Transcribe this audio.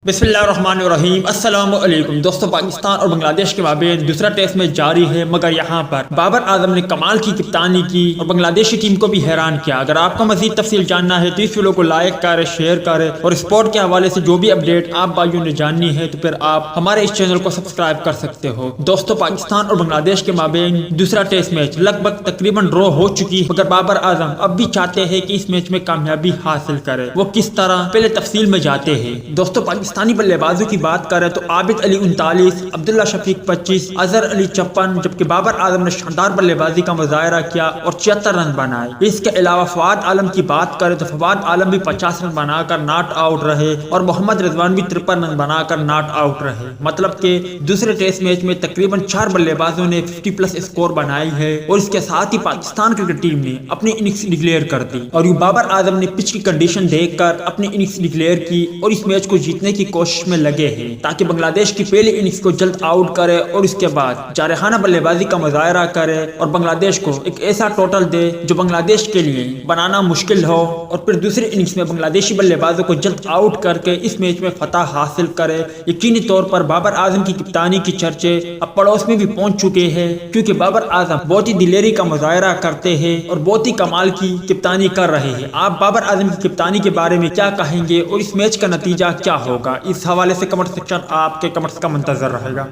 بسم اللہ الرحمن الرحیم۔ السلام علیکم دوستو، پاکستان اور بنگلہ دیش کے مابین دوسرا ٹیسٹ میچ جاری ہے، مگر یہاں پر بابر اعظم نے کمال کی کپتانی کی اور بنگلہ دیشی ٹیم کو بھی حیران کیا۔ اگر آپ کو مزید تفصیل جاننا ہے تو اس ویڈیو کو لائک کریں، شیئر کریں اور اسپورٹ کے حوالے سے جو بھی اپڈیٹ آپ بھائیوں نے جاننی ہے تو پھر آپ ہمارے اس چینل کو سبسکرائب کر سکتے ہو۔ دوستو، پاکستان اور بنگلہ دیش کے مابین دوسرا ٹیسٹ میچ لگ بھگ تقریباً ڈرا ہو چکی ہے، مگر بابر اعظم اب بھی چاہتے ہیں کہ اس میچ میں کامیابی حاصل کرے۔ وہ کس طرح، پہلے تفصیل میں جاتے ہیں۔ دوستو، پاکستانی بلے بازوں کی بات کریں تو عابد علی 39، عبداللہ شفیق 25، اظہر علی 56، جبکہ بابر اعظم نے شاندار بلے بازی کا مظاہرہ کیا اور 76 رن بنائے۔ اس کے علاوہ فواد عالم کی بات کریں تو فواد عالم بھی 50 رن بنا کر ناٹ آؤٹ رہے اور محمد رضوان بھی 53 رن بنا کر ناٹ آؤٹ رہے۔ مطلب کہ دوسرے ٹیسٹ میچ میں تقریباً 4 بلے بازوں نے 50+ اسکور بنائی ہے اور اس کے ساتھ ہی پاکستان کرکٹ ٹیم نے اپنی اننگز ڈکلیئر کر دی اور یوں بابر اعظم نے پچ کی کنڈیشن دیکھ کر اپنی اننگز ڈکلیئر کی اور اس میچ کو جیتنے کی کوشش میں لگے ہیں تاکہ بنگلہ دیش کی پہلی اننگز کو جلد آؤٹ کرے اور اس کے بعد جارحانہ بلے بازی کا مظاہرہ کرے اور بنگلہ دیش کو ایک ایسا ٹوٹل دے جو بنگلہ دیش کے لیے بنانا مشکل ہو، اور پھر دوسری اننگز میں بنگلہ دیشی بلے بازوں کو جلد آؤٹ کر کے اس میچ میں فتح حاصل کرے۔ یقینی طور پر بابر اعظم کی کپتانی کی چرچے اب پڑوس میں بھی پہنچ چکے ہیں، کیونکہ بابر اعظم بہت ہی دلیری کا مظاہرہ کرتے ہیں اور بہت ہی کمال کی کپتانی کر رہے ہیں۔ آپ بابر اعظم کی کپتانی کے بارے میں کیا کہیں گے اور اس میچ کا نتیجہ کیا ہوگا؟ اس حوالے سے کمنٹ سیکشن آپ کے کمنٹس کا منتظر رہے گا۔